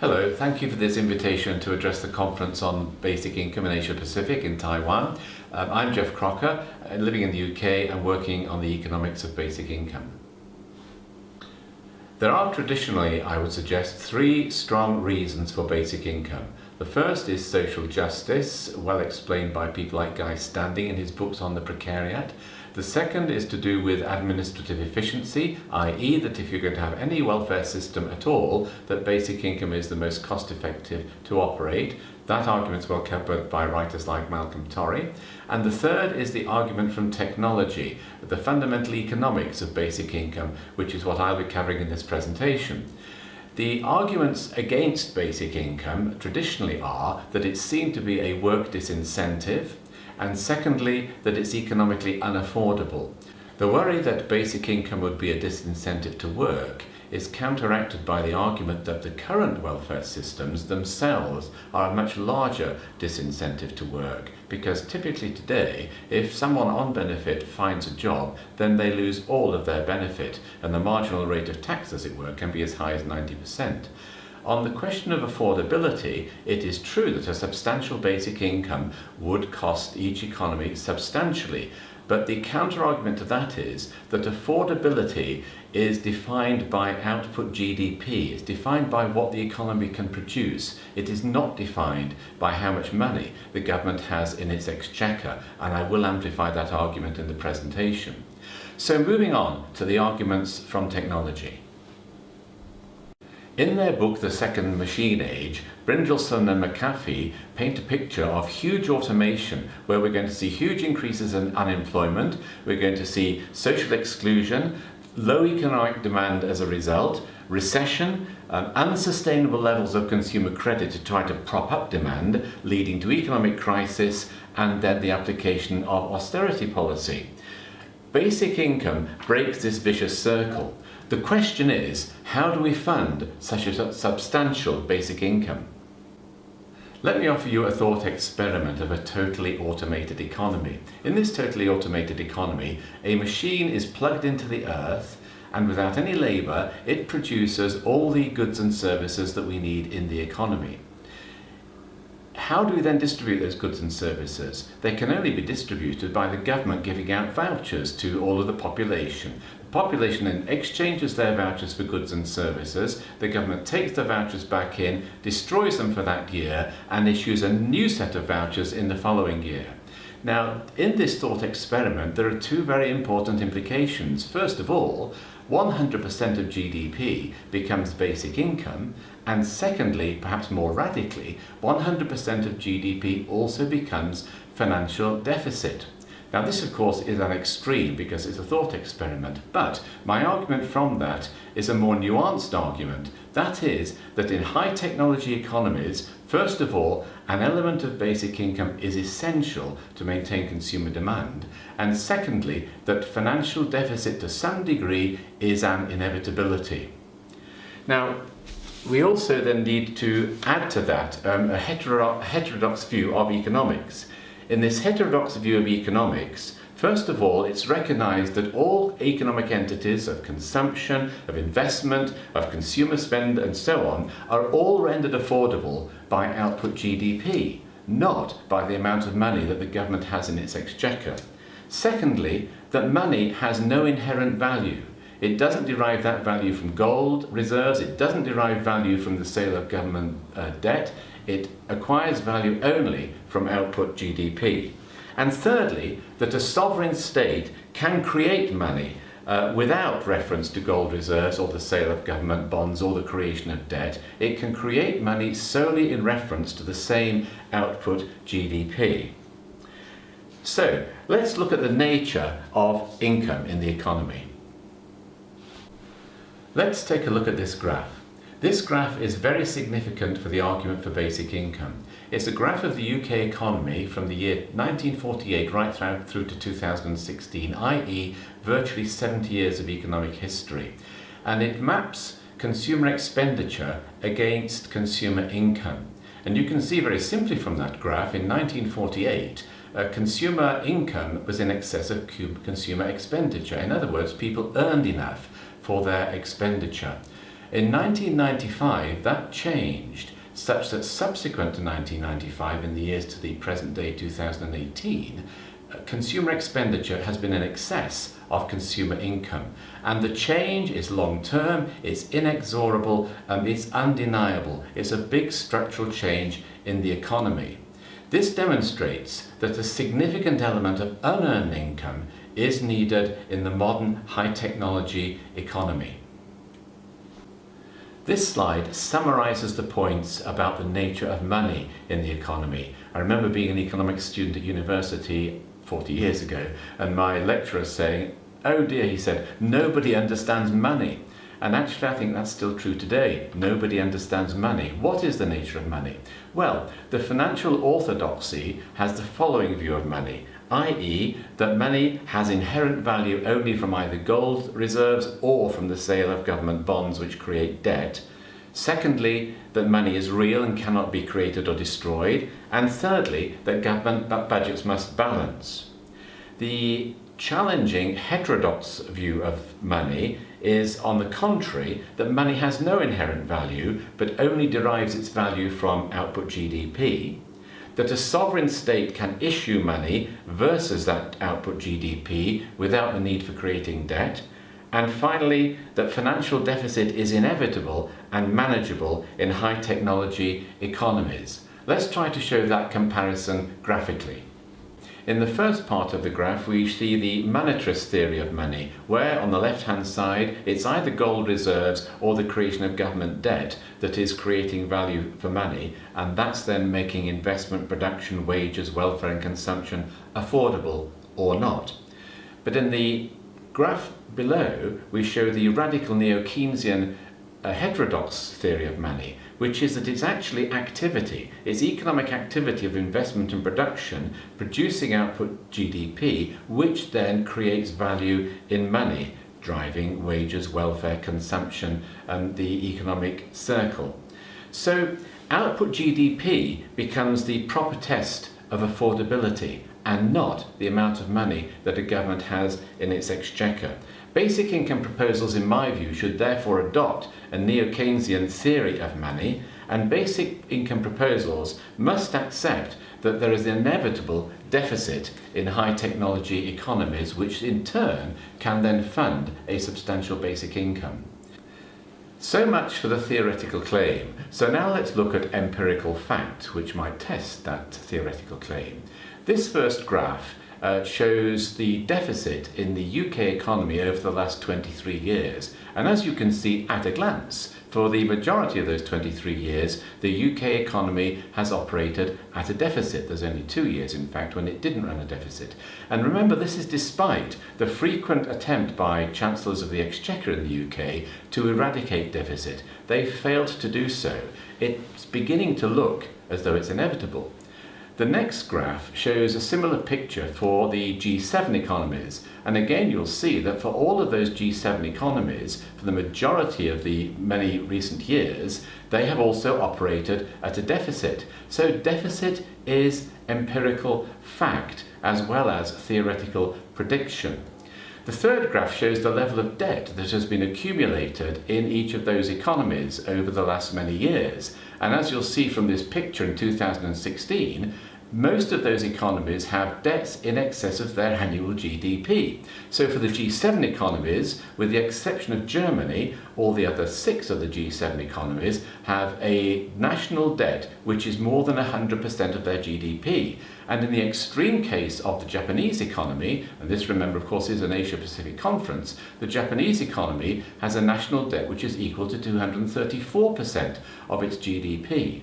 Hello, thank you for this invitation to address the conference on basic income in Asia Pacific in Taiwan. I'm Geoff Crocker, living in the UK and working on the economics of basic income. There are traditionally, I would suggest, three strong reasons for basic income. The first is social justice, well explained by people like Guy Standing in his books on the precariat. The second is to do with administrative efficiency, i.e. that if you're going to have any welfare system at all, that basic income is the most cost-effective to operate. That argument is well covered by writers like Malcolm Torrey. And the third is the argument from technology, the fundamental economics of basic income, which is what I'll be covering in this presentation. The arguments against basic income traditionally are that it's seen to be a work disincentive, and secondly, that it's economically unaffordable. The worry that basic income would be a disincentive to work is counteracted by the argument that the current welfare systems themselves are a much larger disincentive to work, because typically today, if someone on benefit finds a job, then they lose all of their benefit, and the marginal rate of tax, as it were, can be as high as 90%. On the question of affordability, it is true that a substantial basic income would cost each economy substantially, but the counter-argument to that is that affordability is defined by output GDP. It's defined by what the economy can produce. It is not defined by how much money the government has in its exchequer, and I will amplify that argument in the presentation. So moving on to the arguments from technology. In their book, The Second Machine Age, Brynjolfsson and McAfee paint a picture of huge automation where we're going to see huge increases in unemployment, we're going to see social exclusion, low economic demand as a result, recession, unsustainable levels of consumer credit to try to prop up demand, leading to economic crisis, and then the application of austerity policy. Basic income breaks this vicious circle. The question is, how do we fund such a substantial basic income? Let me offer you a thought experiment of a totally automated economy. In this totally automated economy, a machine is plugged into the earth, and without any labour, it produces all the goods and services that we need in the economy. How do we then distribute those goods and services? They can only be distributed by the government giving out vouchers to all of the population. The population then exchanges their vouchers for goods and services. The government takes the vouchers back in, destroys them for that year, and issues a new set of vouchers in the following year. Now, in this thought experiment, there are two very important implications. First of all, 100% of GDP becomes basic income, and secondly, perhaps more radically, 100% of GDP also becomes financial deficit. Now this of course is an extreme because it's a thought experiment, but my argument from that is a more nuanced argument. That is that in high technology economies, first of all, an element of basic income is essential to maintain consumer demand, and secondly, that financial deficit to some degree is an inevitability. Now, we also then need to add to that a heterodox view of economics. In this heterodox view of economics, first of all, it's recognized that all economic entities of consumption, of investment, of consumer spend, and so on, are all rendered affordable by output GDP, not by the amount of money that the government has in its exchequer. Secondly, that money has no inherent value. It doesn't derive that value from gold reserves, it doesn't derive value from the sale of government debt, it acquires value only from output GDP. And thirdly, that a sovereign state can create money without reference to gold reserves or the sale of government bonds or the creation of debt. It can create money solely in reference to the same output GDP. So, let's look at the nature of income in the economy. Let's take a look at this graph. This graph is very significant for the argument for basic income. It's a graph of the UK economy from the year 1948 right through to 2016, i.e. virtually 70 years of economic history. And it maps consumer expenditure against consumer income. And you can see very simply from that graph, in 1948, consumer income was in excess of consumer expenditure. In other words, people earned enough for their expenditure. In 1995, that changed such that subsequent to 1995, in the years to the present day 2018, consumer expenditure has been in excess of consumer income. And the change is long-term, it's inexorable, it's undeniable. It's a big structural change in the economy. This demonstrates that a significant element of unearned income is needed in the modern high-technology economy. This slide summarizes the points about the nature of money in the economy. I remember being an economics student at university 40 years ago, and my lecturer saying, "Oh dear," he said, "nobody understands money." And actually I think that's still true today. Nobody understands money. What is the nature of money? Well, the financial orthodoxy has the following view of money, i.e. that money has inherent value only from either gold reserves or from the sale of government bonds which create debt. Secondly, that money is real and cannot be created or destroyed. And thirdly, that government budgets must balance. The challenging heterodox view of money is, on the contrary, that money has no inherent value but only derives its value from output GDP, that a sovereign state can issue money versus that output GDP without the need for creating debt, and finally, that financial deficit is inevitable and manageable in high technology economies. Let's try to show that comparison graphically. In the first part of the graph, we see the monetarist theory of money, where on the left-hand side, it's either gold reserves or the creation of government debt that is creating value for money, and that's then making investment, production, wages, welfare and consumption affordable or not. But in the graph below, we show the radical neo-Keynesian heterodox theory of money, which is that it's actually activity, it's economic activity of investment and production producing output GDP, which then creates value in money, driving wages, welfare, consumption, and the economic circle. So output GDP becomes the proper test of affordability and not the amount of money that a government has in its exchequer. Basic income proposals, in my view, should therefore adopt a neo-Keynesian theory of money, and basic income proposals must accept that there is an inevitable deficit in high technology economies, which in turn can then fund a substantial basic income. So much for the theoretical claim. So now let's look at empirical fact, which might test that theoretical claim. This first graph shows the deficit in the UK economy over the last 23 years. And as you can see at a glance, for the majority of those 23 years, the UK economy has operated at a deficit. There's only 2 years, in fact, when it didn't run a deficit. And remember, this is despite the frequent attempt by Chancellors of the Exchequer in the UK to eradicate deficit. They failed to do so. It's beginning to look as though it's inevitable. The next graph shows a similar picture for the G7 economies, and again you'll see that for all of those G7 economies, for the majority of the many recent years, they have also operated at a deficit. So deficit is empirical fact as well as theoretical prediction. The third graph shows the level of debt that has been accumulated in each of those economies over the last many years. And as you'll see from this picture in 2016, most of those economies have debts in excess of their annual GDP. So for the G7 economies, with the exception of Germany, all the other 6 of the G7 economies have a national debt which is more than 100% of their GDP. And in the extreme case of the Japanese economy, and this, remember, of course, is an Asia-Pacific conference, the Japanese economy has a national debt which is equal to 234% of its GDP.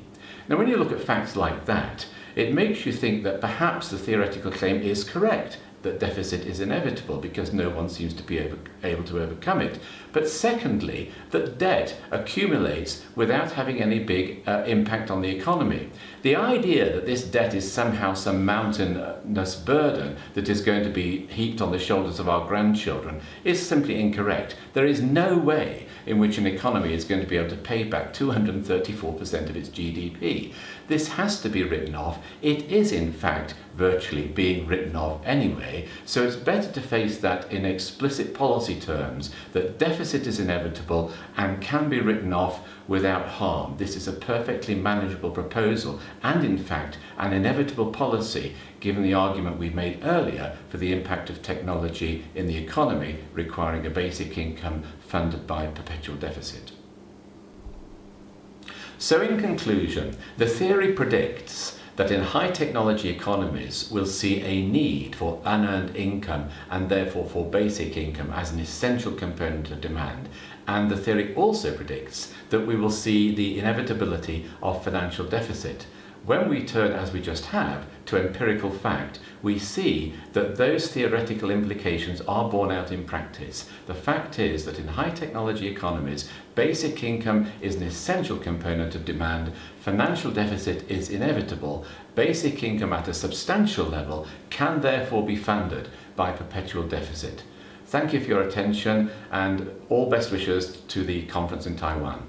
Now, when you look at facts like that, it makes you think that perhaps the theoretical claim is correct, that deficit is inevitable because no one seems to be able to overcome it. But secondly, that debt accumulates without having any big impact on the economy. The idea that this debt is somehow some mountainous burden that is going to be heaped on the shoulders of our grandchildren is simply incorrect. There is no way in which an economy is going to be able to pay back 234% of its GDP. This has to be written off. It is, in fact, virtually being written off anyway, so it's better to face that in explicit policy terms, that deficit is inevitable and can be written off without harm. This is a perfectly manageable proposal and in fact an inevitable policy given the argument we made earlier for the impact of technology in the economy requiring a basic income funded by perpetual deficit. So in conclusion, the theory predicts that in high technology economies we'll see a need for unearned income and therefore for basic income as an essential component of demand. And the theory also predicts that we will see the inevitability of financial deficit. When we turn, as we just have, to empirical fact, we see that those theoretical implications are borne out in practice. The fact is that in high technology economies, basic income is an essential component of demand, financial deficit is inevitable, basic income at a substantial level can therefore be funded by perpetual deficit. Thank you for your attention and all best wishes to the conference in Taiwan.